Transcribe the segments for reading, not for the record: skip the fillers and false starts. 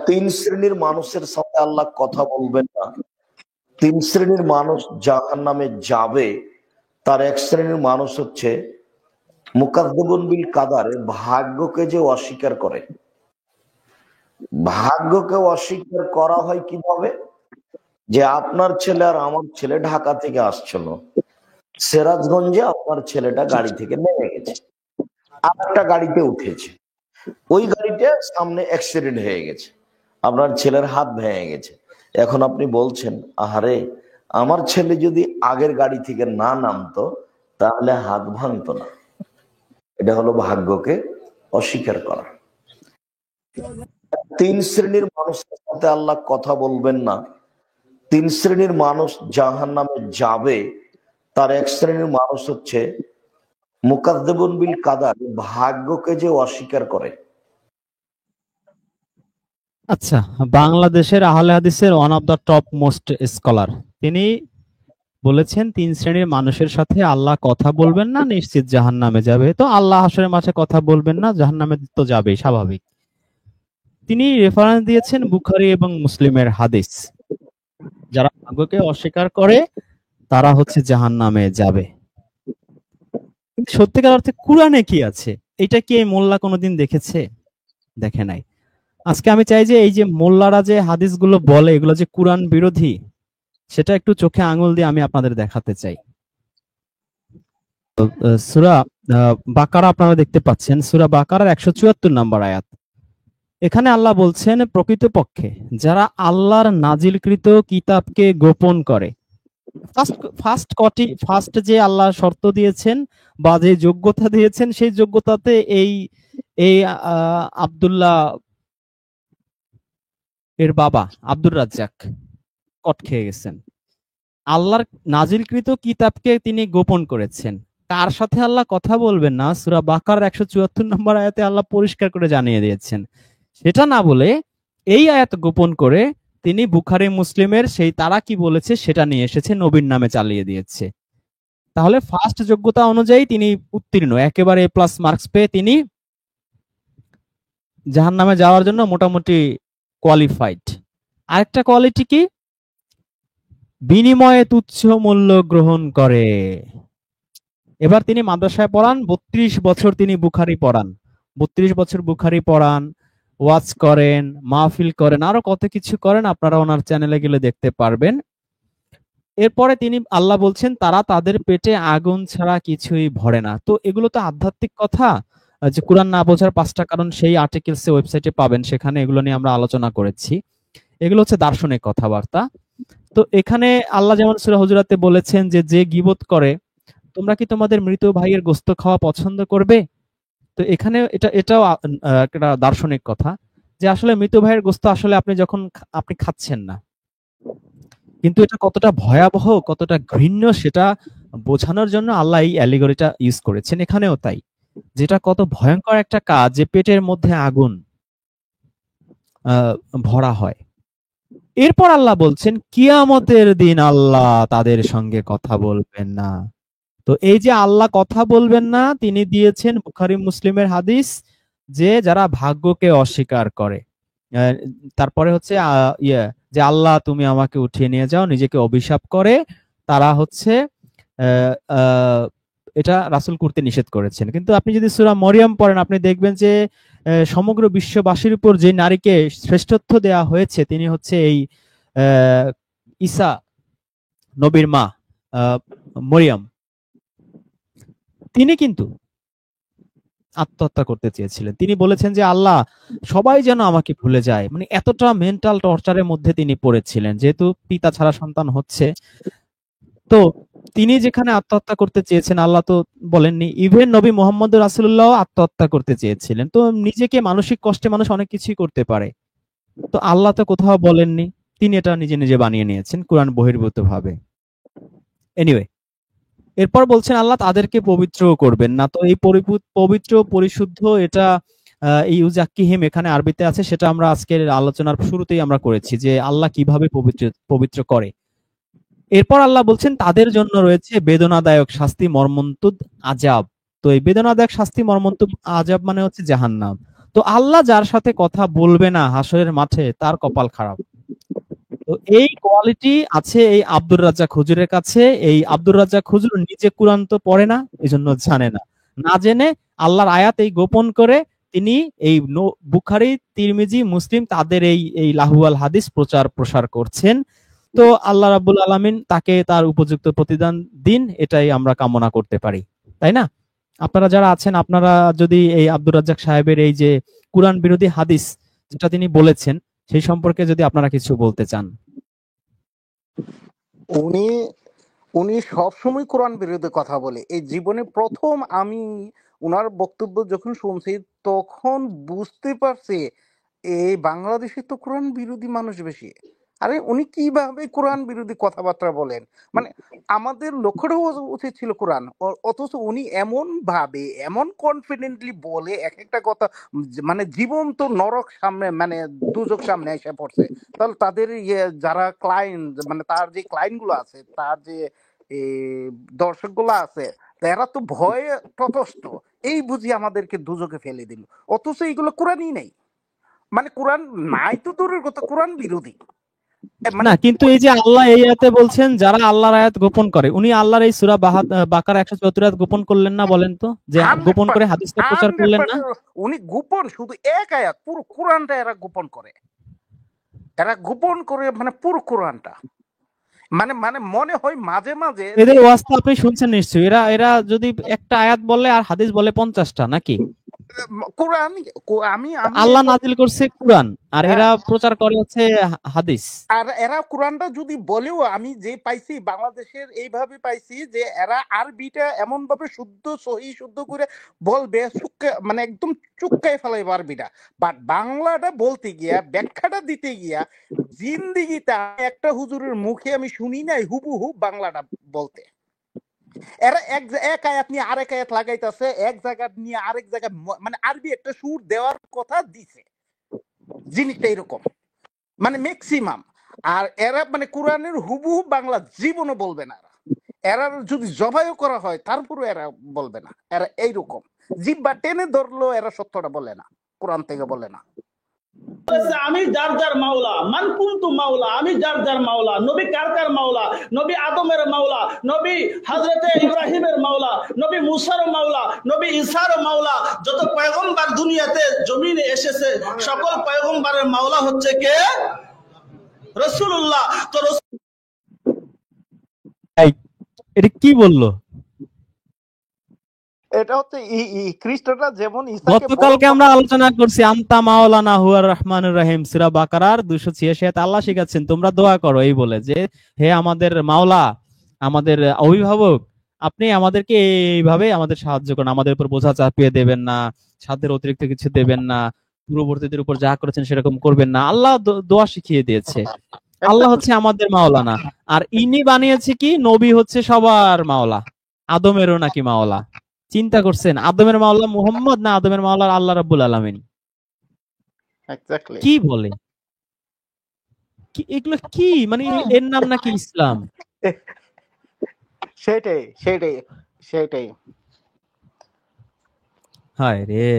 তিন শ্রেণীর মানুষের সাথে আল্লাহ কথা বলবেন না। তিন শ্রেণীর মানুষ জাহান্নামে যাবে। তার এক শ্রেণীর মানুষ হচ্ছে মুকাদ্দিবুন বিল কাদার, ভাগ্যকে যে অস্বীকার করে। ভাগ্যকে অস্বীকার করা হয় কিভাবে? যে আপনার ছেলে আর আমার ছেলে ঢাকা থেকে আসছিল, সিরাজগঞ্জে আপনার ছেলেটা গাড়ি থেকে নেমে গেছে, আরেকটা গাড়িতে উঠেছে। ওই গাড়িটা সামনে অ্যাক্সিডেন্ট হয়ে গেছে, আপনার ছেলের হাত ভেঙে গেছে। এখন আপনি বলছেন, আহারে আমার ছেলে যদি আগের গাড়ি থেকে না নামতো তাহলে হাত ভাঙতো না। এটা হলো ভাগ্যকে অস্বীকার করা। তিন শ্রেণীর মানুষের সাথে আল্লাহ কথা বলবেন না। তিন শ্রেণীর মানুষ জাহান্নামে যাবে। তার এক শ্রেণীর মানুষ হচ্ছে মুকাদ্দিবুন বিল কাদার, ভাগ্যকে যে অস্বীকার করে। আচ্ছা, বাংলাদেশের আহলে হাদিসের one of the top most scholar তিনি বলেছেন তিন শ্রেণীর মানুষের সাথে আল্লাহ কথা বলবেন না, নিশ্চিত জাহান্নামে যাবে। তো আল্লাহ হাশরের মাঝে কথা বলবেন না, জাহান্নামে তো যাবেই, স্বাভাবিক। তিনি রেফারেন্স দিয়েছেন বুখারী এবং মুসলিমের হাদিস। যারা ভাগ্যকে অস্বীকার করে তারা হচ্ছে জাহান্নামে যাবে। কিন্তু সত্যিকার অর্থে কুরআনে কি আছে এটা কি এই মোল্লা কোনোদিন দেখেছে? দেখে নাই। আজকে আমি চাই যে এই যে মোল্লারা যে হাদিসগুলো বলে এগুলো যে কুরআন বিরোধী, সেটা একটু চোখে আঙুল দিয়ে আমি আপনাদের দেখাতে চাই। সূরা বাকারা আপনারা দেখতে পাচ্ছেন, সূরা বাকারার 174 নম্বর আয়াত। এখানে আল্লাহ বলছেন, প্রকৃতপক্ষে যারা আল্লাহর নাজিলকৃত কিতাবকে গোপন করে, ফার্স্ট যে আল্লাহ শর্ত দিয়েছেন বা যে যোগ্যতা দিয়েছেন, সেই যোগ্যতাতে এই আব্দুল্লাহ এর বাবা আব্দুর রাজ্জাক কট খেয়ে গেছেন। আল্লাহর নাজিলকৃত কিতাবকে তিনি গোপন করেছেন। কার সাথে আল্লাহ কথা বলবেন না, সূরা বাকারার 174 নম্বর আয়াতে আল্লাহ পরিষ্কার করে জানিয়ে দিয়েছেন। সেটা না বলে এই আয়াত গোপন করে তিনি বুখারী মুসলিমের সেই তারা কি বলেছে সেটা নিয়ে এসেছে, নবীর নামে চালিয়ে দিয়েছে। তাহলে ফার্স্ট যোগ্যতা অনুযায়ী তিনি উত্তীর্ণ, একেবারে এ প্লাস মার্কস পেয়ে তিনি জাহান্নামে যাওয়ার জন্য মোটামুটি কোয়ালিফাইড। আরেকটা কোয়ালিটি কি? বিনিময়ে তুচ্ছ মূল্য গ্রহণ করে। এবার তিনি মাদ্রাসায় পড়ান, 32 বছর তিনি বুখারী পড়ান, 32 বছর বুখারী পড়ান, ওয়াজ করেন, মাহফিল করেন, আরো কত কিছু করেন, আপনারা ওনার চ্যানেলে গেলে দেখতে পারবেন। এরপরে তিনি আল্লাহ বলছেন তারা তাদের পেটে আগুন ছাড়া কিছুই ভরে না। তো এগুলো তো আধ্যাত্মিক কথা, যে কুরআন না বোঝার 5টা কারণ সেই আর্টিকেলসে ওয়েবসাইটে পাবেন, সেখানে এগুলো নিয়ে আমরা আলোচনা করেছি। এগুলো হচ্ছে দার্শনিক কথাবার্তা। তো এখানে আল্লাহ যেমন সূরা হুজুরাতে বলেছেন যে যে গীবত করে, তোমরা কি তোমাদের মৃত ভাইয়ের গোশত খাওয়া পছন্দ করবে? তো এখানে এটাও একটা দার্শনিক কথা, যে আসলে মৃত ভাইয়ের গোশত আসলে আপনি খাচ্ছেন না, কিন্তু এটা কতটা ভয়াবহ, কতটা ঘৃণ্য সেটা বোঝানোর জন্য আল্লাহ এই অ্যালিগরিটা ইউজ করেছেন। এখানেও তাই, যেটা কত ভয়ঙ্কর একটা কাজ যে পেটের মধ্যে আগুন ভরা হয়। এরপর আল্লাহ বলছেন কিয়ামতের দিন আল্লাহ তাদের সঙ্গে কথা বলবেন না। তো এই যে আল্লাহ কথা বলবেন না, তিনি দিয়েছেন বুখারী মুসলিমের হাদিস, যে যারা ভাগ্যকে অস্বীকার করে। তারপরে হচ্ছে যে আল্লাহ তুমি আমাকে উঠিয়ে নিয়ে যাও, নিজেকে অভিশাপ করে, তারা হচ্ছে এটা রাসূল করতে নিষেধ করেছেন। কিন্তু আপনি যদি সূরা মরিয়ম পড়েন, আপনি দেখবেন যে সমগ্র বিশ্ববাসীর উপর যে নারীকে শ্রেষ্ঠত্ব দেয়া হয়েছে তিনি হচ্ছে এই ঈসা নবীর মা মরিয়ম। তিনি কিন্তু আত্মহত্যা করতে চেয়েছিলেন। তিনি বলেছেন যে আল্লাহ সবাই যেন আমাকে ভুলে যায়, মানে এতটা মেন্টাল টর্চারের মধ্যে তিনি পড়েছিলেন, যেহেতু পিতা ছাড়া সন্তান হচ্ছে। তো তিনি যেখানে আত্মহত্যা করতে চেয়েছেন, আল্লাহ তো বলেননি। ইভেন নবী মুহাম্মদ রাসূলুল্লাহ আত্মহত্যা করতে চেয়েছিলেন। তো নিজেকে মানসিক কষ্টে মানুষ অনেক কিছুই করতে পারে, তো আল্লাহ তো কোথাও বলেননি, তিনি এটা নিজে নিজে বানিয়ে নিয়েছেন কুরআন বহির্ভূত ভাবে। এনিওয়ে, এরপর বলছেন আল্লাহ তাদেরকে পবিত্র করবেন না। তো এই পবিত্র পরিশুদ্ধ, এটা ইউজাক্কিহিম এখানে আরবিতে আছে, সেটা আমরা আজকের আলোচনার শুরুতেই আমরা করেছি যে আল্লাহ কিভাবে পবিত্র করে। এরপর আল্লাহ বলছেন তাদের জন্য রয়েছে বেদনাদায়ক শাস্তি, মর্মন্তুদ আযাব। তো এই বেদনাদায়ক শাস্তি, মর্মন্তুদ আযাব মানে হচ্ছে জাহান্নাম। তো আল্লাহ যার সাথে কথা বলবে না হাসরের মাঠে তার কপাল খারাপ। তো এই কোয়ালিটি আছে এই আব্দুর রাজ্জাক হুজুরের কাছে। এই আব্দুর রাজ্জাক হুজুর নিজে কুরআন তো পড়ে না, এজন্য জানে না। না জেনে আল্লাহর আয়াত এই গোপন করে তিনি এই বুখারী, তিরমিজি, মুসলিম তাদের এই লাহুয়াল হাদিস প্রচার প্রসার করছেন। তো আল্লাহ রাব্বুল আলামিন তাকে তার উপযুক্ত প্রতিদান দিন, এটাই আমরা কামনা করতে পারি, তাই না? আপনারা যারা আছেন, আপনারা যদি এই আব্দুর রাজ্জাক সাহেবের এই যে কুরআন বিরোধী হাদিস যেটা তিনি বলেছেন সেই সম্পর্কে যদি আপনারা কিছু বলতে চান। উনি উনি সবসময় কোরআন বিরোধী কথা বলে। এই জীবনে প্রথম আমি উনার বক্তব্য যখন শুনছি তখন বুঝতে পারছি এই বাংলাদেশে তো কোরআন বিরোধী মানুষ বেশি। আরে উনি কিভাবে কোরআন বিরোধী কথাবার্তা বলেন, মানে আমাদের লক্ষ্য রাখা উচিত ছিল কোরআন, অথচ উনি এমন ভাবে এমন কনফিডেন্টলি বলে এক একটা কথা, মানে জীবন্ত নরক সামনে, মানে দুজক সামনে এসে পড়ছে। তাহলে তাদের যারা ক্লায়েন্ট, মানে তার যে ক্লায়েন্ট গুলো আছে, তার যে দর্শক গুলো আছে, এরা তো ভয়ে ততস্থ, এই বুঝি আমাদেরকে দুজকে ফেলে দিল, অথচ এইগুলো কোরআনই নেই। মানে কোরআন নাই তো দূরের কথা, কোরআন বিরোধী। না, কিন্তু এই যে আল্লাহ এই আয়াতে বলছেন যারা আল্লাহর আয়াত গোপন করে, উনি আল্লাহর এই সূরা বাকারা 174 আয়াত গোপন করলেন না? বলেন তো, যে গোপন করে হাদিসটা প্রচার করলেন না? উনি গোপন শুধু এক আয়াত, পুরো কোরআনটা এরা গোপন করে, মানে পুরো কোরআনটা। মানে মানে মনে হয় মাঝে মাঝে এদের ওয়াজটা আপনি শুনছেন নিশ্চয়ই। এরা যদি একটা আয়াত বলে আর হাদিস বলে 50টা নাকি? কোরআন আমি আল্লাহ নাজিল করছে কোরআন আর এরা প্রচার করে হচ্ছে হাদিস। আর এরা কোরআনটা যদি বলেও, আমি যে পাইছি বাংলাদেশের এইভাবে পাইছি যে এরা আরবিটা এমন ভাবে শুদ্ধ সহি শুদ্ধ করে বলবে, মানে একদম চুক্কায় ফেলাইবে আরবিটা, বাট বাংলাটা বলতে গিয়া, ব্যাখ্যাটা দিতে গিয়া জিন্দিগিতে একটা হুজুরের মুখে আমি শুনি নাই হুবহু বাংলাটা বলতে। এরা এক আয়াত নিয়ে আরেক আয়াত লাগাইতেছে, এক জায়গা নিয়ে আরেক জায়গায়, মানে আরবি একটা সুর দেওয়ার কথা দিছে, জিনিসটা এরকম, মানে ম্যাক্সিমাম। আর এরা মানে কোরআনের হুবহু বাংলা জীবনও বলবে না। এরা যদি জবাইও করা হয় তারপরে এরা বলবে না। এরা এইরকম জিব্বা টেনে ধরলো, এরা সত্যটা বলে না, কোরআন থেকে বলে না। আমি যার যার মাওলা, মান কুনতু মাওলা, আমি যার যার মাওলা। নবী কার কার মাওলা? নবী আদমের মাওলা, নবী হযরতে ইব্রাহিমের মাওলা, নবী মুসার মাওলা, নবী ঈসার মাওলা। যত পয়গম্বর দুনিয়াতে জমিনে এসেছে সকল পয়গম্বরের মাওলা হচ্ছে কে? রাসূলুল্লাহ। তো এটা কি বললো? এটা হচ্ছে খ্রিস্টরা যেমন গতকালকে আমরা আলোচনা করছি আনতা মাওলানা হুয়ার রহমানুর রহিম, সূরা বাকারার 286 আল্লাহ শিখাচ্ছেন তোমরা দোয়া করো এই বলে যে হে আমাদের মাওলা, আমাদের অভিভাবক, আপনি আমাদেরকে এইভাবে আমাদের সাহায্য করুন, আমাদের উপর বোঝা চাপিয়ে দেবেন না, সাধ্যের অতিরিক্ত কিছু দেবেন না, পূর্ববর্তীদের উপর যা করেছেন সেরকম করবেন না। আল্লাহ দোয়া শিখিয়ে দিয়েছে। আল্লাহ হচ্ছে আমাদের মাওলানা। আর ইনি বানিয়েছে কি, নবী হচ্ছে সবার মাওলা, আদমেরও নাকি মাওলা। চিন্তা করছেন, আদমের মাওলা মুহাম্মদ না আদমের মাওলা আল্লাহ রাব্বুল আলামিন? কি বলে এগুলো? কি মানে এর নাম নাকি ইসলাম? সেটাই সেটাই সেটাই। হায় রে,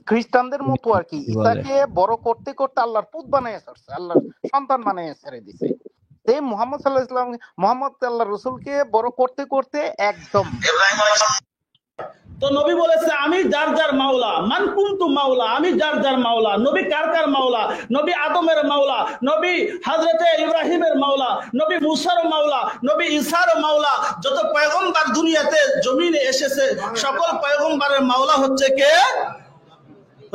খ্রিস্টানদের মতো আর কি, ঈসাকে বড় করতে করতে আল্লাহর পুত বানায় ছাড়ছে, আল্লাহর সন্তান বানায় ছেড়ে দিছে। এই মুহাম্মদ সাল্লাল্লাহু আলাইহি ওয়াসাল্লাম, মুহাম্মদ আল্লাহর রাসূলকে বড় করতে করতে একদম। তো নবী বলেছে আমি যার যার মাওলা, মান কুনতু মাওলা, আমি যার যার মাওলা। নবী কার কার মাওলা? নবী আদমের মাওলা, নবী হযরতে ইব্রাহিমের মাওলা, নবী মুসার মাওলা, নবী ঈসার মাওলা। যত পয়গম্বর দুনিয়াতে জমিনে এসেছে সকল পয়গম্বরের মাওলা হচ্ছে কে?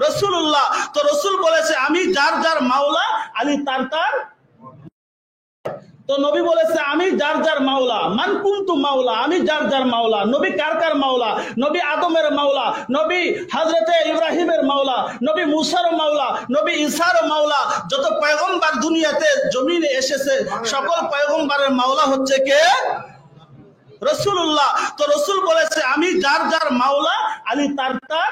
রাসূলুল্লাহ। তো রাসূল বলেছে আমি যার যার মাওলা, আমি তার তার। তো নবী বলেছে আমি যার যার মাওলা, মান কুনতু মাওলা, আমি যার যার মাওলা। নবী কার কার মাওলা? নবী আদমের মাওলা, নবী হযরতে ইব্রাহিমের মাওলা, নবী মুসার মাওলা, নবী ঈসার মাওলা। যত পয়গম্বর দুনিয়াতে জমিনে এসেছে সকল পয়গম্বরের মাওলা হচ্ছে কে? রাসূলুল্লাহ। তো রাসূল বলেছে আমি যার যার মাওলা, আমি তার তার।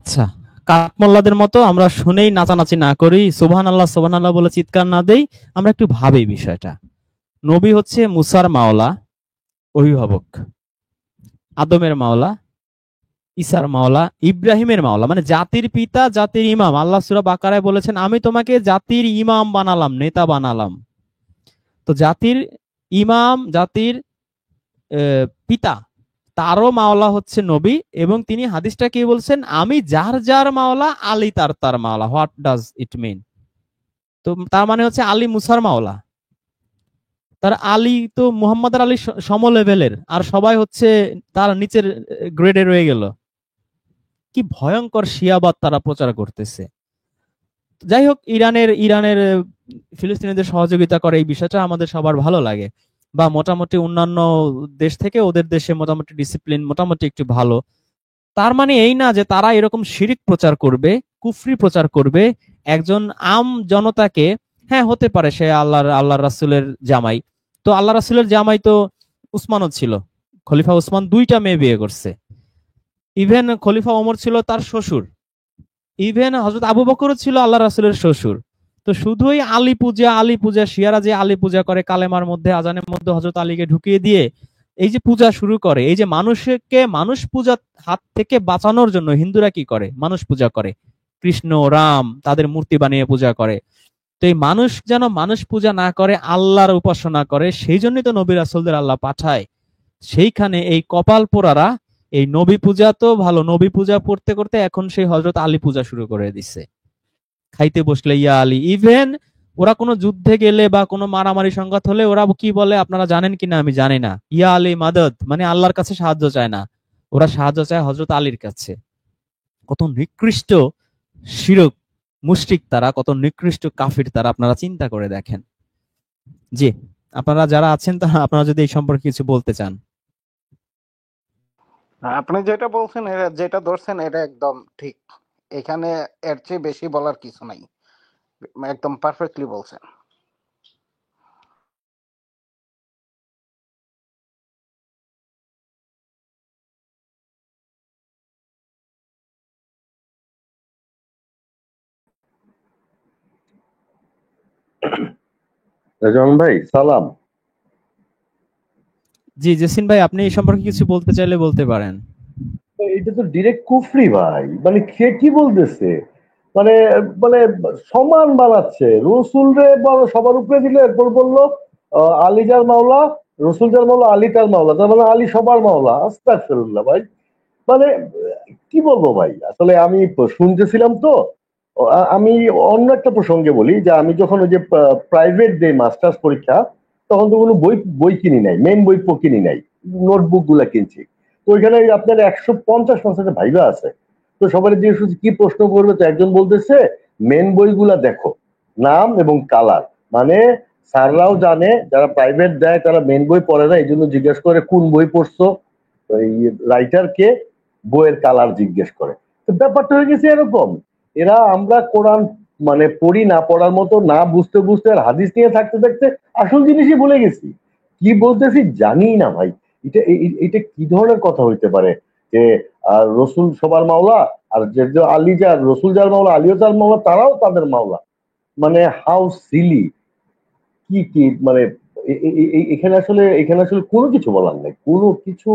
আচ্ছা, কাঠমোল্লাদের মতো আমরা শুনেই নাচানাচি না করি, সুবহানাল্লাহ সুবহানাল্লাহ বলে চিৎকার না দেই, আমরা একটু ভাবি বিষয়টা। নবী হচ্ছে মুসার মাওলা, অভিভাবক। আদমের মাওলা, ঈসার মাওলা, ইব্রাহিমের মাওলা, মানে জাতির পিতা, জাতির ইমাম। আল্লাহ সূরা বাকারায় বলেছেন, আমি তোমাকে জাতির ইমাম বানালাম, নেতা বানালাম। তো জাতির ইমাম, জাতির পিতা, তারও মাওলা হচ্ছে নবী। এবং তিনি হাদিসটা কি বলছেন, আমি যার যার মাওলা, আলী তার তার মাওলা। হোয়াট ডাজ ইট মিন? তো তার মানে হচ্ছে আলী মুসার মাওলা। তার আলী তো মুহাম্মদ আলী সম লেভেলের, আর সবাই হচ্ছে তার নিচের গ্রেডে রয়ে গেল। কি ভয়ঙ্কর শিয়াবাদ তারা প্রচার করতেছে। যাই হোক, ইরানের ফিলিস্তিনিদের সহযোগিতা করে, এই বিষয়টা আমাদের সবার ভালো লাগে। বা মোটামুটি অন্যান্য দেশ থেকে ওদের দেশে মোটামুটি ডিসিপ্লিন মোটামুটি একটু ভালো। তার মানে এই না যে তারা এরকম শিরিক প্রচার করবে, কুফরি প্রচার করবে একজন আম জনতাকে। হ্যাঁ, হতে পারে সে আল্লাহ রাসূলের জামাই। তো আল্লাহ রাসূলের জামাই তো উসমানও ছিল, খলিফা উসমান 2টা মেয়ে বিয়ে করছে। ইভেন খলিফা ওমর ছিল তার শ্বশুর। ইভেন হযরত আবু বকরও ছিল আল্লাহ রাসূলের শ্বশুর। তো শুধুই আলী পূজা শিয়ারা যে আলী পূজা করে, কালেমার মধ্যে, আজানের মধ্যে হযরত আলীকে ঢুকিয়ে দিয়ে এই যে পূজা শুরু করে, এই যে মানুষকে মানুষ পূজার হাত থেকে বাঁচানোর জন্য হিন্দুরা কি করে, মানুষ পূজা করে, কৃষ্ণ রাম তাদের মূর্তি বানিয়ে পূজা করে। তো এই মানুষ যেন মানুষ পূজা না করে, আল্লাহর উপাসনা করে, সেই জন্যই তো নবী রাসূলদের আল্লাহ পাঠায়। সেইখানে এই কপাল পোড়ারা এই নবী পূজা তো ভালো, নবী পূজা করতে করতে এখন সেই হযরত আলী পূজা শুরু করে দিচ্ছে। খাইতে বসলে ইয়া আলী। ইভেন ওরা কোনো যুদ্ধে গেলে বা কোনো মারামারি সংঘাত হলে ওরা কি বলে আপনারা জানেন কিনা আমি জানি না, ইয়া আলী মাদদ, মানে আল্লাহর কাছে সাহায্য চায় না, ওরা সাহায্য চায় হযরত আলীর কাছে। কত নিকৃষ্ট শিরক মুশরিক তারা, কত নিকৃষ্ট কাফির তারা, আপনারা চিন্তা করে দেখেন। জি, আপনারা যারা আছেন তারা, আপনারা যদি এই সম্পর্কে কিছু বলতে চান। আপনি যেটা বলছেন, যেটা ধরছেন, এটা একদম ঠিক। এখানে এর চেয়ে বেশি বলার কিছু নাই, একদম পারফেক্টলি বলছেন। রেজন ভাই সালাম। জি জেসিন ভাই, আপনি এই সম্পর্কে কিছু বলতে চাইলে বলতে পারেন। এটা তো ডিরেক্ট কুফরি ভাই, মানে কে কি বলতেছে, মানে মানে সমান বানাচ্ছে রসুল রে, সবার উপরে দিলে এরপর বললো আলী যার মাওলা, রসুল যার মাওলা, আলী তার মাওলা, তার মানে আলী সবার মাওলা। আস্তাগফিরুল্লাহ ভাই। মানে কি বলবো ভাই, আসলে আমি শুনতেছিলাম তো। আমি অন্য একটা প্রসঙ্গে বলি যে আমি যখন ওই যে প্রাইভেট দেই মাস্টার্স পরীক্ষা, তখন তো কোনো বই বই কিনি নাই, মেন বই কিনি নাই, নোটবুক গুলা কিনছি। তো ওইখানে আপনার 150 ভাইবা আছে। তো সবাই জিজ্ঞেস করছে কি প্রশ্ন করবে, তো একজন বলতেছে মেন বইগুলা দেখো, নাম এবং কালার। মানে স্যাররাও জানে, যারা প্রাইভেট দেয় তারা মেন বই পড়ে না, এই জন্য জিজ্ঞেস করে কোন বই পড়ছো, রাইটার কে, বইয়ের কালার জিজ্ঞেস করে। তো ব্যাপারটা হয়ে গেছে এরকম। এরা আমরা কোরআন মানে পড়ি না, পড়ার মতো না, বুঝতে বুঝতে আর হাদিস নিয়ে থাকতে থাকতে আসল জিনিসই ভুলে গেছি। কি বলতেছি জানি না ভাই। এটা এটা কি ধরনের কথা হইতে পারে যে রসুল সবার মাওলা, আর যে আলী যার, রসুল যার মাওলা, আলীও তার মাওলা, তারাও তাদের মাওলা। মানে হাউ সিলি, কি কি মানে এখানে আসলে কোনো কিছু বলার নাই, কোনো কিছু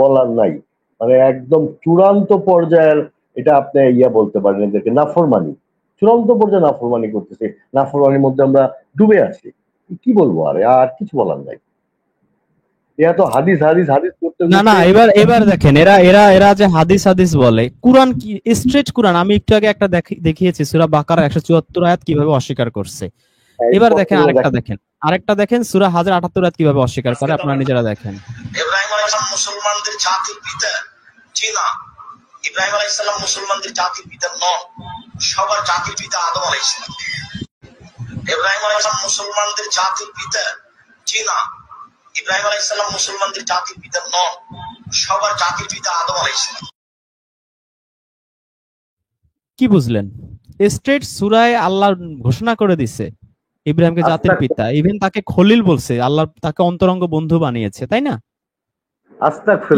বলার নাই। মানে একদম চূড়ান্ত পর্যায়ের, এটা আপনি ইয়া বলতে পারেন, এদেরকে নাফরমানি, চূড়ান্ত পর্যায়ে নাফরমানি করতেছে। নাফরমানির মধ্যে আমরা ডুবে আছি। কি বলবো, আর কিছু বলার নাই। এরা তো হাদিস হাদিস হাদিস করতে না না, করতে এবার দেখেন, এরা এরা এরা যে হাদিস হাদিস বলে, কোরআন কি স্ট্রেট কোরআন, আমি একটু আগে একটা দেখিয়েছি সূরা বাকারা 174 আয়াত কিভাবে অস্বীকার করছে। এবার দেখেন আরেকটা দেখেন সূরা হাজর 78 আয়াত কিভাবে অস্বীকার করে, আপনারা নিজেরা দেখেন। ইব্রাহিম আলাইহিস সালাম মুসলমানদের জাতির পিতা, জি না, ইব্রাহিম আলাইহিস সালাম মুসলমানদের জাতির পিতা নন, সবার জাতির পিতা আদম আলাইহিস সালাম। ইব্রাহিম আলাইহিস সালাম মুসলমানদের জাতির পিতা, জি না, ইব্রাহিম আলাইহিস সালাম মুসলমানদের জাতির পিতা নন, সবার জাতির পিতা আদম আলাইহিস সালাম। কি বুঝলেন? স্ট্রেট সূরায় আল্লাহ ঘোষণা করে দিছে ইব্রাহিমকে জাতির পিতা, ইভেন তাকে খলিল বলছে, আল্লাহ তাকে অন্তরঙ্গ বন্ধু বানিয়েছে, তাই না?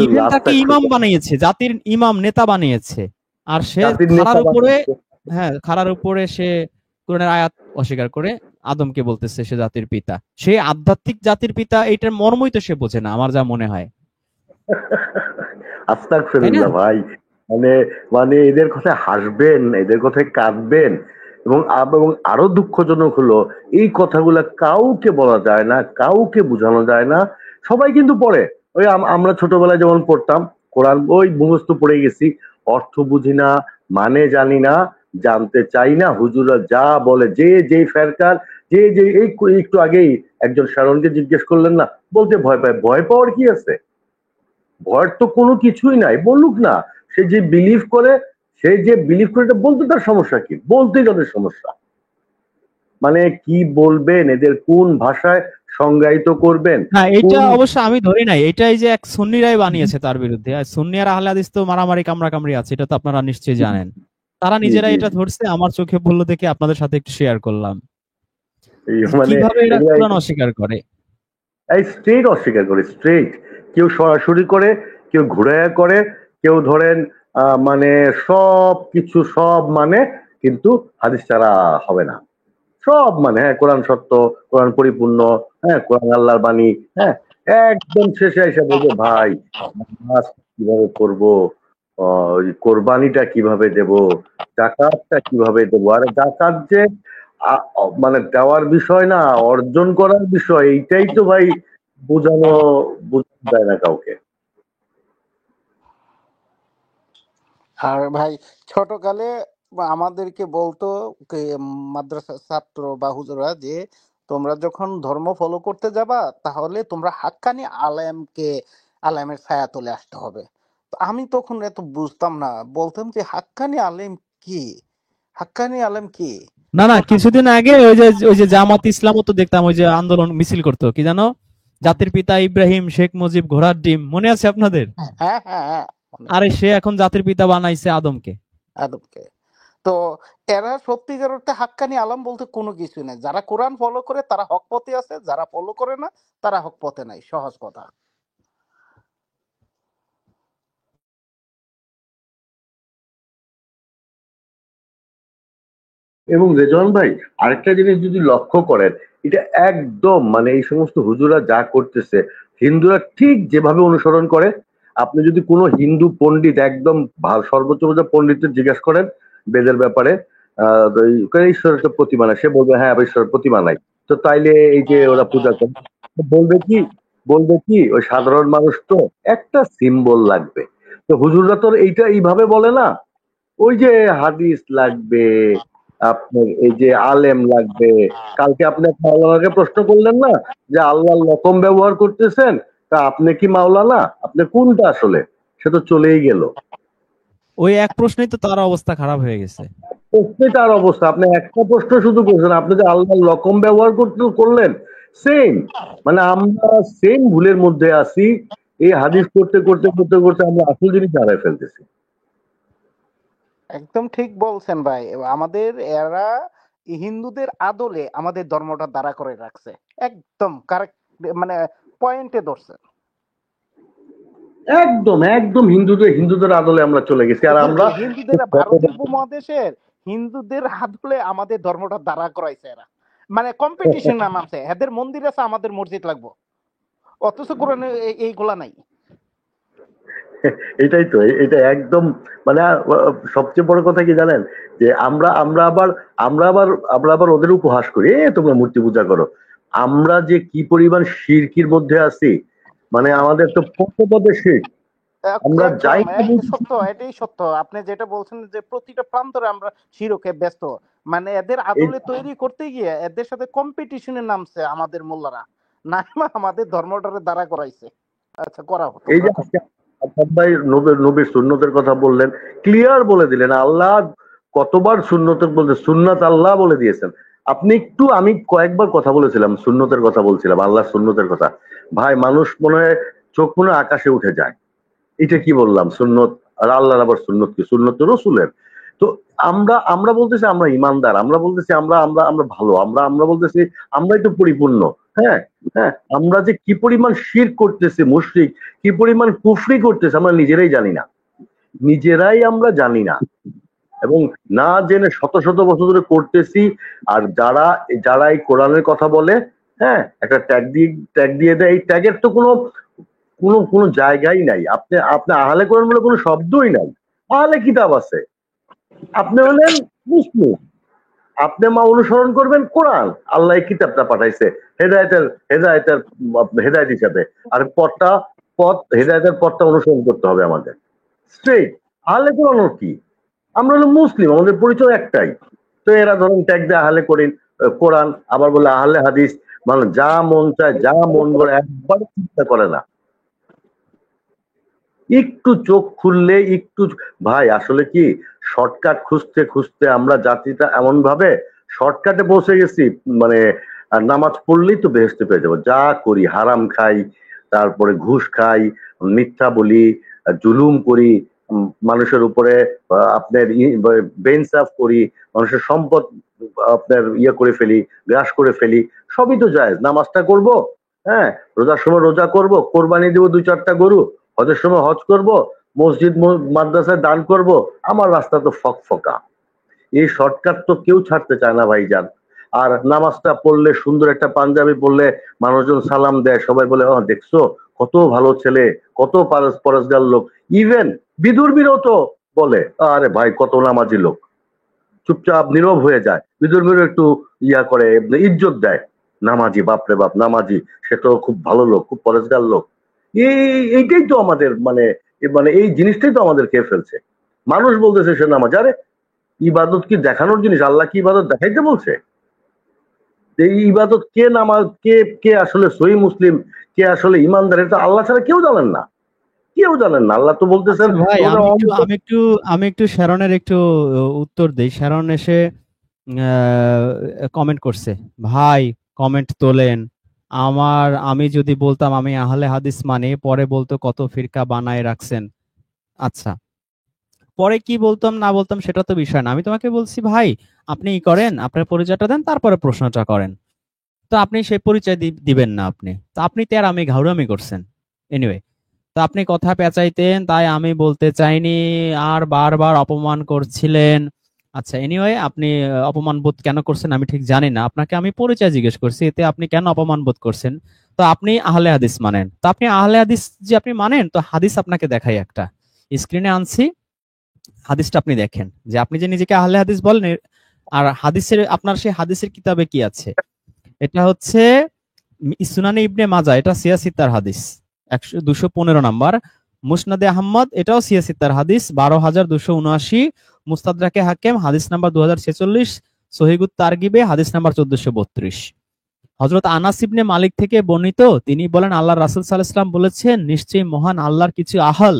ইভেন তাকে ইমাম বানিয়েছে, জাতির ইমাম, নেতা বানিয়েছে। আর সে খাড়ার উপরে সে কোরআনের আয়াত অস্বীকার করে আদমকে বলতেছে সে জাতির পিতা। সে আধ্যাত্মিক জাতির পিতা, এইটার মর্মই তো সে বোঝে না, আমার যা মনে হয়। তাই না? আস্তাগফিরুল্লাহ ভাই। মানে মানে এদের কথায় হাসবেন, এদের কথায় কাঁদবেন, এবং এবং আরো দুঃখজনক হলো এই কথাগুলা কাউকে বলা যায় না, কাউকে বোঝানো যায় না। সবাই কিন্তু পড়ে, ওই আমরা ছোটবেলায় যেমন পড়তাম কোরআন, ওই মুখস্থ পড়ে গেছি, অর্থ বুঝি না, মানে জানি না, জানতে চাই না, হুজুরা যা বলে, যে যে ফেরকার, যে যে এই একটু আগেই একজন শারণকে জিজ্ঞেস করলেন না, বলতে ভয় পায়। ভয় পাওয়ার কি আছে? ভয়ের তো কোনো কিছুই নাই, বলুক না। সে যে বিলিভ করে, সে যে বিলিভ করে, এটা বলতে তার সমস্যা কি? বলতেই তাদের সমস্যা। মানে কি বলবেন, এদের কোন ভাষায় সংজ্ঞায়িত করবেন, না, এটা কোন অবশ্য আমি ধরি নাই, এটা এই যে এক সুন্নিরাই বানিয়েছে তার বিরুদ্ধে। আর সুন্নি আর আহলে হাদিস তো মারামারি কামড়াকামড়ি আছে, এটা তো আপনারা নিশ্চয়ই জানেন। তারা জি নিজেরাই জি এটা জি। ধরছে, আমার চোখে পড়লো দেখে আপনাদের সাথে একটু শেয়ার করলাম এই যে মানে কিভাবে এরা এগুলা কোরআন অস্বীকার করে। স্ট্রেট অস্বীকার করে, স্ট্রেট। কেউ সরাসরি করে, কেউ ঘুরাইয়া করে, কেউ ধরেন মানে সব কিছু সব মানে, কিন্তু হাদিস ছাড়া হবে না। সব মানে, হ্যাঁ কোরআন সত্য, কোরআন পরিপূর্ণ, হ্যাঁ কোরআন আল্লাহর বাণী, হ্যাঁ। একদম শেষে এসে বলবে ভাই নামাজ কিভাবে করবো, ওই কোরবানিটা কিভাবে দেব, জাকাতটা কিভাবে দেবো। আরে জাকাত যে মানে দেওয়ার বিষয় না, অর্জন করার বিষয়, এইটাই তো ভাই বোঝানো, বোঝানো যায় না কাউকে। আর ভাই ছোটকালে আমাদেরকে বলতো মাদ্রাসার ছাত্র বা হুজুরা যে তোমরা যখন ধর্ম ফলো করতে যাবা তাহলে তোমরা হাক্কানি আলেমের ছায়া তলে আসতে হবে। তো আমি তখন এত বুঝতাম না, বলতাম যে হাক্কানি আলেম কি, হাক্কানি আলেম কি। না না, এখন কিছুদিন আগে ওই যে জামাত ইসলামও তো দেখতাম, ওই যে আন্দোলন মিছিল করতো, কি জানো, জাতির পিতা ইব্রাহিম, শেখ মুজিব, ঘোড়ার ডিম, মনে আছে আপনাদের? হ্যাঁ হ্যাঁ হ্যাঁ, মনে আরে আছে। সে এখন জাতির পিতা বানাইছে আদমকে। আদমকে। তো এরা সত্যিকার অর্থে হাক্কানি আলম বলতে কোনো কিছু নেই। যারা কোরআন ফলো করে তারা হক পথে আছে, যারা ফলো করে না তারা হক পথে নাই, সহজ কথা। এবং রেজন ভাই, আরেকটা জিনিস যদি লক্ষ্য করেন, এটা একদম মানে এই সমস্ত হুজুরা যা করতেছে, হিন্দুরা ঠিক যেভাবে অনুসরণ করে। আপনি যদি কোনো হিন্দু পণ্ডিত, একদম সর্বোচ্চ পর্যায়ে পণ্ডিতদের জিজ্ঞেস করেন বেদের ব্যাপারে, ঈশ্বরের তো প্রতিমা নাই, সে বলবে হ্যাঁ ঈশ্বরের প্রতিমা নাই। তো তাইলে এই যে ওরা পূজা করে, তো বলবে কি ওই সাধারণ মানুষ তো একটা সিম্বল লাগবে। তো হুজুররা তো এইটা এইভাবে বলে না, ওই যে হাদিস লাগবে, আপনার এই যে আলেম লাগবে। কালকে আপনি এক মাওলানাকে প্রশ্ন করলেন না যে আল্লাহর লকম ব্যবহার করতেছেন, তা আপনি কি মাওলানা, আপনি কোনটা আসলে? সে তো চলেই গেল। ওই এক প্রশ্নেই তো তার অবস্থা খারাপ হয়ে গেছে। প্রশ্নে তার অবস্থা, আপনি একটা প্রশ্ন শুধু করছেন, আপনি যে আল্লাহর লকম ব্যবহার করলেন, সেম। মানে আমরা সেম ভুলের মধ্যে আছি। এই হাদিস করতে করতে করতে করতে আমরা আসল জিনিস হারাই ফেলতেছি। একদম ঠিক বলছেন ভাই। আমাদের এরা হিন্দুদের আদলে আমাদের ধর্মটা দাঁড়া করে রাখছে। একদম কারেক্ট, মানে পয়েন্টে ধরছেন। একদম একদম হিন্দুদের আদলে আমরা চলে গেছি, আর আমরা হিন্দুদের ভারতীয় উপমহাদেশের হিন্দুদের আদলে আমাদের ধর্মটা দাঁড়া করাইছে এরা। মানে কম্পিটিশন নামছে, এদের মন্দির আছে আমাদের মসজিদ লাগবো, অথচ কোরআনে এইগুলা নাই। এটাই তো, এটা একদম মানে সবচেয়ে বড় কথা কি জানেন, যে আমরা আবার ওদের উপহাস করি, তোমরা মূর্তি পূজা করো। আমরা যে কি পরিমাণ শিরকির মধ্যে আছি, মানে আমাদের তো পদে পদে শিরক। আমরা যাই একদম সত্য, এটাই সত্য। আপনি যেটা বলছেন যে প্রতিটা প্রান্তরে আমরা শিরকে ব্যস্ত। মানে এদের এই আদলে তৈরি করতে গিয়ে এদের সাথে কম্পিটিশনে নামছে আমাদের মোল্লারা, না আমাদের ধর্মটারে দাঁড়া করাইছে। আচ্ছা করাও এই তোমরা যে করো। আজকে আসাদ ভাই নবীর সুন্নতের কথা বললেন, ক্লিয়ার বলে দিলেন আল্লাহ কতবার সুন্নতের বলতে, সুন্নত আল্লাহ বলে দিয়েছেন। আপনি একটু, আমি কয়েকবার কথা বলেছিলাম, সুন্নতের কথা বলছিলাম, আল্লাহর সুন্নতের কথা। ভাই মানুষ মনে হয় চোখ মনে হয় আকাশে উঠে যায়। এটা কি বললাম সুন্নত, আর আল্লাহর আবার সুন্নত কি? সুন্নত তো রসুলের। তো আমরা আমরা বলতেছি আমরা ইমানদার, আমরা বলতেছি আমরা আমরা আমরা ভালো, আমরা আমরা বলতেছি আমরাই তো পরিপূর্ণ। হ্যাঁ, হ্যাঁ, আমরা যে কি পরিমাণ শিরক করতেছি, মুশরিক কি পরিমাণ কুফরি করতেছি, আমরা নিজেরাই জানি না, নিজেরাই আমরা জানি না। এবং না জেনে শত শত বছর ধরে করতেছি। আর যারা যারা এই কোরআনের কথা বলে, হ্যাঁ, একটা ট্যাগ দিয়ে দেয়, এই ট্যাগের তো কোনো কোনো কোনো জায়গায় নাই। আপনি আপনি আহলে কোরআন বলে কোনো শব্দই নাই। আহলে কিতাব আছে, আপনি হলেন মুসলিম, আপনি মা অনুসরণ করবেন কোরআন, আল্লাহ এই কিতাবটা পাঠাইছে হেদায়েতের হেদায়েতের হেদায়েত হিসাবে। আর পথ হেদায়েতের পথটা অনুসরণ করতে হবে আমাদের স্ট্রেট। আহলে কোরআন কি? আমরা হলো মুসলিম, আমাদের পরিচয় একটাই। তো এরা ধরুন ট্যাগ দেয় আহলে করিন কোরআন, আবার বলে আহলে হাদিস, মানে যা মন চায় যা মন করে একবার চিন্তা করে না। একটু চোখ খুললে একটু, ভাই আসলে কি শর্টকাট খুঁজতে খুঁজতে আমরা জাতিটা এমন ভাবে শর্টকাটে পৌঁছে গেছি, মানে নামাজ পড়লেই তো বেহেশতে পেয়ে যাবো। যা করি, হারাম খাই, তারপরে ঘুষ খাই, মিথ্যা বলি, জুলুম করি, মানুষের উপরে আপনার বেইনসাফ করি, মানুষের সম্পদ আপনার ইয়ে করে ফেলি, গ্রাস করে ফেলি, সবই তো যায়। নামাজটা করব, হ্যাঁ, রোজার সময় রোজা করব, কোরবানি দেবো 2-4টা গরু, হজের সময় হজ করব, মসজিদ মাদ্রাসায় দান করব, আমার রাস্তা তো ফকফকা। এই শর্টকাট তো কেউ ছাড়তে চায় না ভাইজান। আর নামাজটা পড়লে, সুন্দর একটা পাঞ্জাবি পড়লে মানুষজন সালাম দেয়, সবাই বলে ও দেখছো কত ভালো ছেলে, কত পরেশগার লোক। ইভেন বিদুর্মীরও তো বলে আরে ভাই কত নামাজি লোক, চুপচাপ নীরব হয়ে যায়। বিদুর্মীরও একটু ইয়া করে, ইজ্জত দেয়, নামাজি, বাপরে বাপ নামাজি, সে তো খুব ভালো লোক, খুব পরেশগার লোক। এইটাই তো আমাদের মানে মানে এই জিনিসটাই তো আমাদের খেয়ে ফেলছে। মানুষ বলতেছে সে নামাজ, আরে ইবাদত কি দেখানোর জিনিস? আল্লাহ কি ইবাদত দেখাইতে বলছে? এই ইবাদত কে নামাজ, কে কে আসলে সহি মুসলিম, কে আসলে ইমানদার, এটা আল্লাহ ছাড়া কেউ জানেন না, কেউ জানেন না। আল্লাহ তো বলতেছেন আচ্ছা ভাই, আমি একটু শ্যারনের একটু উত্তর দেই। শ্যারন এসে কমেন্ট করছে, ভাই কমেন্ট তোলেন। আমি যদি বলতাম আমি আহলে হাদিস মানে, পরে বলতো কত ফিরকা বানায় রাখছেন। আচ্ছা, পরে কি বলতাম না বলতাম সেটা তো বিষয় না। আমি তোমাকে বলছি ভাই, আপনি ই করেন, আপনার পরিচয়টা দেন, তারপরে প্রশ্নটা করেন। তো আপনি সেই পরিচয় দিবেন না, আপনি তেরামি ঘাউরামি করছেন। এনিওয়ে, তো আপনি কথা পেঁচাইতেন, তাই আমি বলতে চাইনি, আর বারবার অপমান করছিলেন। আচ্ছা, এনিওয়ে, আপনি অপমান বোধ কেন করছেন আমি ঠিক জানি না। আপনাকে আমি পরিচয় জিজ্ঞেস করছি, এতে আপনি কেন অপমান বোধ করছেন? তো আপনি আহলে হাদিস মানেন, তো আপনি আহলে হাদিস যে আপনি মানেন, তো হাদিস আপনাকে দেখাই, একটা স্ক্রিনে আনছি, হাদিসটা আপনি দেখেন, যে আপনি যে নিজেকে আহলে হাদিস বলেন, আর হাদিসের আপনার সেই হাদিসের কিতাবে কি আছে। এটা হচ্ছে সুনানে ইবনে মাজা, এটা সিয়াসিত্তার হাদিস 215 নাম্বার। মুসনাদে আহমদ, এটাও সিয়াসিত্তার হাদিস 12,279। মুস্তাদরাকে হাকিম হাদিস নাম্বার 2046। সহিহুত তারগিবে হাদিস নাম্বার 1432। হযরত আনাস ইবনে মালিক থেকে বর্ণিত, তিনি বলেন আল্লাহর রাসূল সাল্লাল্লাহু আলাইহি ওয়াসাল্লাম বলেছেন, নিশ্চয়ই মহান আল্লাহর কিছু আহল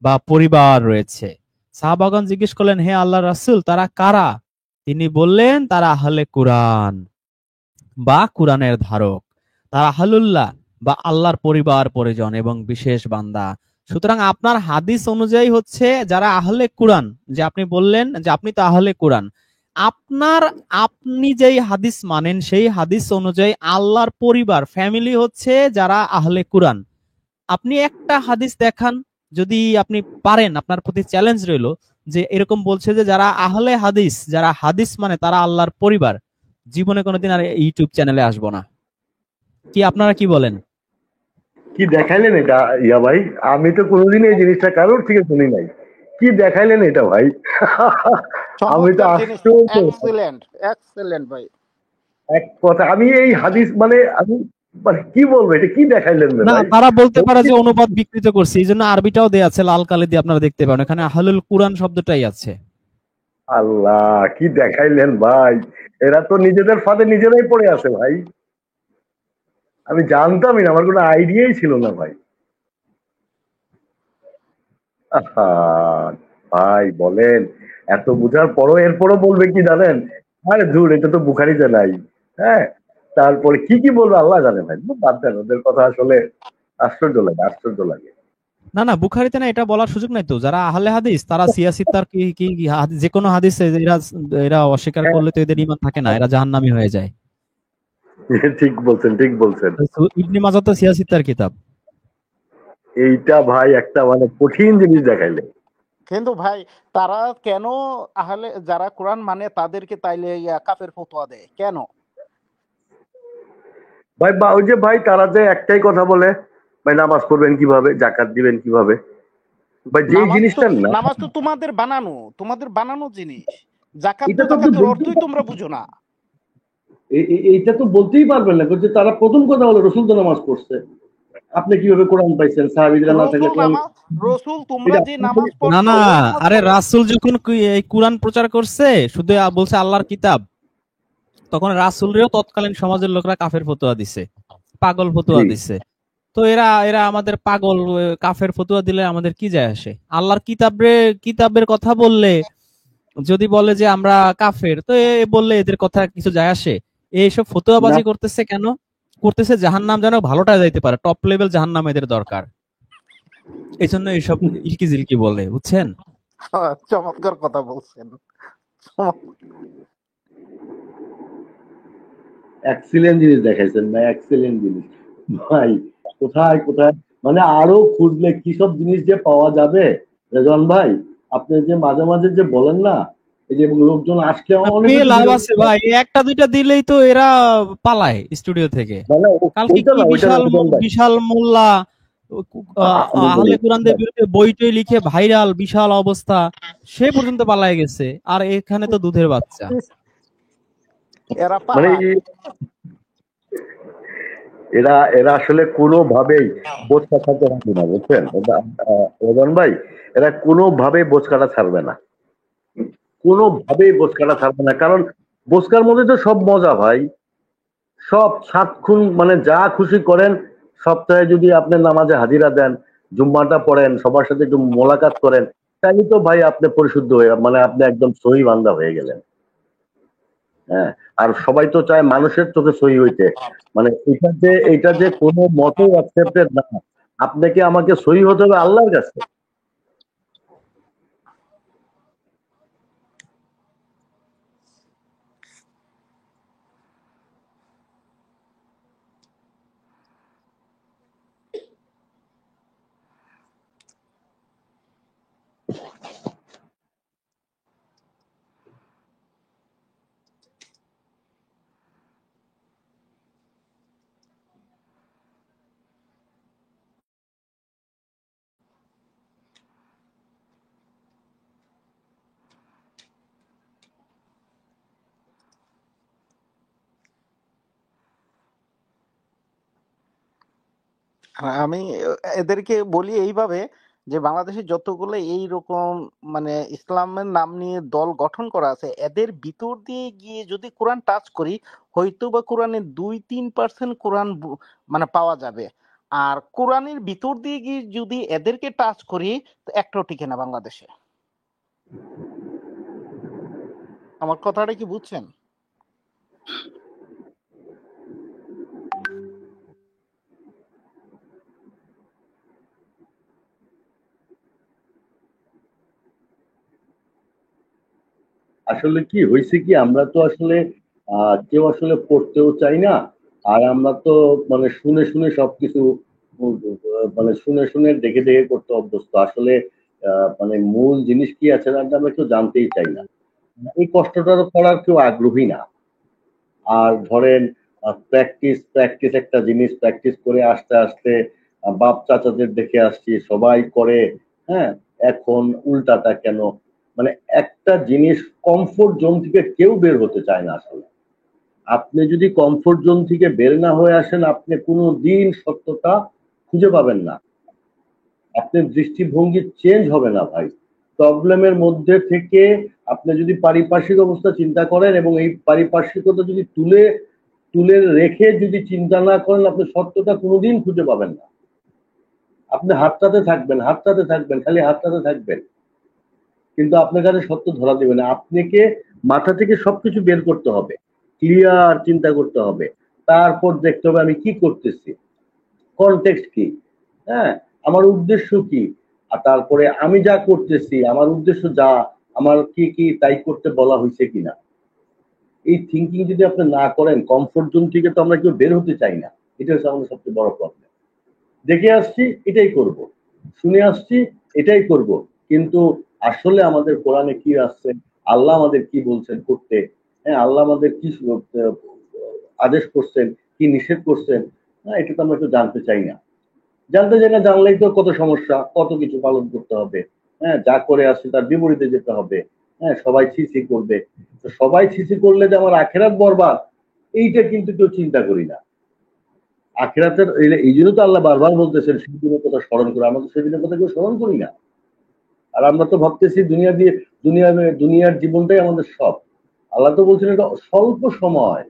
বা পরিবার রয়েছে। সাহাবাগণ জিজ্ঞেস করলেন, হে আল্লাহর রাসূল, তারা কারা? তিনি বললেন, তারা আহলে কুরআন বা কুরআনের ধারক, তারা আহলুল্লাহ বা আল্লাহর পরিবার পরিজন এবং বিশেষ বান্দা। সুতরাং আপনার হাদিস অনুযায়ী হচ্ছে যারা আহলে কুরআন, যে আপনি বললেন যে আপনি তো আহলে কুরআন, আপনি যেই হাদিস মানেন সেই হাদিস অনুযায়ী আল্লাহর পরিবার ফ্যামিলি হচ্ছে যারা আহলে কুরআন। আপনি একটা হাদিস দেখান, যদি আপনি পারেন, আপনার প্রতি চ্যালেঞ্জ রইলো, যে এরকম বলছে যে যারা আহলে হাদিস, যারা হাদিস মানে তারা আল্লাহর পরিবার। জীবনে কোনোদিন আর ইউটিউব চ্যানেলে আসবো না। কি আপনারা কি বলেন? কি দেখাইলেন এটা ইয়া ভাই? আমি তো কোনোদিন এই জিনিসটা কারোর থেকে শুনি নাই। কি দেখাইলেন এটা ভাই? আমি তো চমৎকার জিনিস, আশ্চর্য। এক্সেলেন্ট এক্সেলেন্ট ভাই। এক কথা, আমি এই হাদিস মানে আমি মানে কি বলবো, এটা কি দেখাইলেন রে না, ভাই? তারা বলতে পারে যে অনুবাদ বিকৃত করছে, এই জন্য আরবিটাও দেয়া আছে লাল কালি দিয়ে, আপনারা দেখতে পারেন, এখানে আহলুল কুরআন শব্দটাই আছে। আল্লাহ, কি দেখাইলেন ভাই! এরা তো নিজেদের ফাঁদে নিজেরাই পড়ে আছে ভাই। আমি জানতামই না, আমার কোনো আইডিয়াই ছিল না ভাই। আহা, ভাই বলেন, এত বুঝার পরও এরপরও বলবে কি জানেন? আরে ধুর, এটা তো বুখারিতে নাই। হ্যাঁ, তারপরে কি কি বলবে আল্লাহ জানে ভাই। বাদ দেন, ওদের কথা আসলে আশ্চর্য লাগে, আশ্চর্য লাগে। না না, বুখারীতে না, এটা বলার সুযোগ নাই তো। যারা আহলে হাদিস তারা সিয়াসিত্তার কি কি কি যে কোনো হাদিসে এরা এরা অস্বীকার হ্যাঁ, করলে তো এদের ঈমান থাকে না, এরা জাহান্নামী হয়ে যায়। ঠিক বলছেন, ঠিক বলছেন। ইবনে মাজাহ তো সিয়াসিত্তার কিতাব। এইটা ভাই একটা মানে কঠিন জিনিস দেখাইলে। কিন্তু ভাই, তারা কেন আহলে যারা কোরআন মানে তাদেরকে তাইলে কাফের ফতোয়া দেয় কেন? ভাই বা ওই যে ভাই তারা যে একটাই কথা বলে, ভাই নামাজ পড়বেন কিভাবে, জাকাত দিবেন কিভাবে, ভাই যেই জিনিসটা না, নামাজ তো তোমাদের বানানো জিনিস। জাকাত এটা তো তো আপনি জাকাতের বলতেই অর্থই তোমরা বুঝো না। এইটা তো বলতেই পারবেন না যে তারা প্রথম কথা হলো রসুল তো নামাজ পড়ছে, আপনি কিভাবে কোরআন পাইছেন? সাহাবীরা না থাকলে কোরআন, তোমরা এটা যে আপনি নামাজ না পড়ছো না, ওই নামাজ আরে রাসূল যখন এই কোরআন প্রচার করছে, শুধু বলছে আল্লাহর কিতাব, তখন রাসূলরেও তৎকালীন সমাজের লোকরা কাফের ফতোয়া দিছে, পাগল ফতোয়া জি দিছে। তো এরা এরা আমাদের পাগল, কাফের ফতোয়া দিলে আমাদের কি যায় আসে? আল্লাহর কিতাবের কথা বললে যদি বলে যে আমরা কাফের, তো বললে এদের কথা কিছু যায় আসে? এইসব না, ফতোয়াবাজি করতেছে কেন? করতেছে জাহান্নাম যেন ভালোটা যাইতে পারে, টপ লেভেল জাহান্নাম এদের দরকার, এই জন্য এইসব ইলকি জিলকি বলে, বুঝছেন? চমৎকার কথা বলছেন। এক্সিলেন্ট জিনিস দেখাইছেন না, এক্সিলেন্ট জিনিস ভাই। কোথায় কোথায় মানে আরো খুঁজলে কি সব জিনিস যে পাওয়া যাবে রেজন ভাই। আপনি যে মাঝে মাঝে যে বলেন না, এই যে লোকজন আসলে না, অনেকে পেয়ে তো লাভ বিরক্ত আছে হয়। ভাই, একটা দুইটা দিলেই তো এরা পালায় স্টুডিও থেকে। মানে কালকে ওইটা কি না, ওইটা না রেজন ভাই। বিশাল মোল্লা আমি বলি আহলে কোরআনদের বিরুদ্ধে বই টই লিখে ভাইরাল, বিশাল অবস্থা, সে পর্যন্ত পালায় গেছে। আর এখানে তো দুধের বাচ্চা। এরা মানে পালায়। এরা এরা আসলে কোনোভাবেই বোঝ কাটাতে পারবে না, বুঝছেন রেজন ভাই। এরা কোনোভাবেই বোঝ কাটা ছাড়বে না, কোনোভাবেই বোঝ কাটা ছাড়বে না। কারণ বোঝকার মধ্যে তো সব মজা ভাই, সব সাত খুন মানে যা খুশি করেন। সপ্তাহে যদি আপনি নামাজে হাজিরা দেন, জুম্মাটা পড়েন, সবার সাথে একটু মোলাকাত করেন, তাই তো ভাই আপনি পরিশুদ্ধ হয়ে মানে আপনি একদম সহি বান্দা হয়ে গেলেন। হ্যাঁ, আর সবাই তো চায় মানুষের চোখে সহি হইতে। মানে এটা যে কোনো মতেই অ্যাকসেপ্টেড না। আপনাকে আমাকে সহি হতে হবে আল্লাহর কাছে। আমি এদেরকে বলি এইভাবে যে বাংলাদেশে যতগুলো এইরকম মানে ইসলামের নাম নিয়ে দল গঠন করা আছে, এদের ভিতর দিয়ে গিয়ে যদি কোরআন টাচ করি, হয়তো বা কোরআনের 2-3% কোরআন মানে পাওয়া যাবে। আর কোরআনের ভিতর দিয়ে গিয়ে যদি এদেরকে টাচ করি, তো একটাও টিকে না বাংলাদেশে। আমার কথাটা কি বুঝছেন? আসলে কি হয়েছে কি, আমরা তো আসলে কেউ আসলে পড়তেও চাই না। আর আমরা তো মানে শুনে শুনে সবকিছু মানে শুনে শুনে দেখে দেখে করতে অভ্যস্ত আসলে। মানে মূল জিনিস কি আছে না আমরা কেউ জানতেই চাই না, এই কষ্টটা করার কেউ আগ্রহী না। আর ধরেন প্র্যাকটিস প্র্যাকটিস একটা জিনিস, প্র্যাকটিস করে আস্তে আস্তে বাপ চাচাদের দেখে আসছি সবাই করে। হ্যাঁ, এখন উল্টাটা কেন? মানে একটা জিনিস, কমফোর্ট জোন থেকে কেউ বের হতে চায় না আসলে। আপনি যদি কমফোর্ট জোন থেকে বের না হয়ে আসেন, আপনি কোনো দিন সত্যতা খুঁজে পাবেন না, আপনার দৃষ্টিভঙ্গি চেঞ্জ হবে না ভাই। প্রবলেমের মধ্যে থেকে আপনি যদি পারিপার্শ্বিক অবস্থা চিন্তা করেন এবং এই পারিপার্শ্বিকতা যদি তুলে তুলে রেখে যদি চিন্তা না করেন, আপনি সত্যটা কোনোদিন খুঁজে পাবেন না। আপনি হাতটাতে থাকবেন, হাতটাতে থাকবেন, খালি হাতটাতে থাকবেন, কিন্তু আপনার কাছে সত্য ধরা দেবে না। আপনাকে মাথা থেকে সবকিছু বের করতে হবে, ক্লিয়ার চিন্তা করতে হবে, তারপর দেখতে হবে আমি কি করতেছি, কনটেক্সট কি, হ্যাঁ, আমার উদ্দেশ্য কি, আর তারপরে আমি যা করতেছি আমার উদ্দেশ্য যা, আমার কি কি তাই করতে বলা হয়েছে কিনা। এই থিঙ্কিং যদি আপনি না করেন, কমফোর্ট জোন থেকে তো আমরা কেউ বের হতে চাই না। এটা হচ্ছে আমাদের সবচেয়ে বড় প্রবলেম। দেখে আসছি এটাই করব, শুনে আসছি এটাই করব, কিন্তু আসলে আমাদের কোরআনে কি আসছে, আল্লাহ আমাদের কি বলছেন করতে, হ্যাঁ, আল্লাহ আমাদের কি আদেশ করছেন, কি নিষেধ করছেন, হ্যাঁ, এটা তো আমরা একটু জানতে চাই না। জানতে চাই না, জানলেই তো কত সমস্যা, কত কিছু পালন করতে হবে। হ্যাঁ, যা করে আসছে তার বিপরীতে যেতে হবে। হ্যাঁ, সবাই ছিছি করবে। তো সবাই ছিছি করলে যে আমার আখেরাত বরবাদ, এইটা কিন্তু কেউ চিন্তা করি না। আখেরাতের এই জন্য তো আল্লাহ বারবার বলতেছেন সেদিনের কথা স্মরণ করে, আমরা তো সেদিনের কথা কেউ স্মরণ করি না। আর আমরা তো ভাবতেছি দুনিয়ার জীবনটাই আমাদের সব। আল্লাহ তো বলছেন এটা স্বল্প সময়,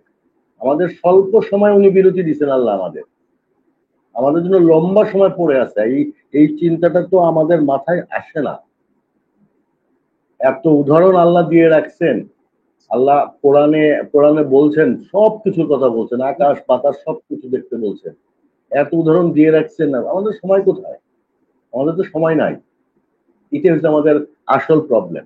আমাদের স্বল্প সময় উনি বিরতি দিচ্ছেন। আল্লাহ আমাদের জন্য লম্বা সময় পড়ে আছে। এই চিন্তাটা তো আমাদের মাথায় আসে না। এত উদাহরণ আল্লাহ দিয়ে রাখছেন। আল্লাহ কোরআনে বলছেন, সবকিছুর কথা বলছেন, আকাশ বাতাস সবকিছু দেখতে বলছেন। এত উদাহরণ দিয়ে রাখছেন না, আমাদের সময় কোথায়? আমাদের তো সময় নাই। এটা হচ্ছে আমাদের আসল প্রবলেম।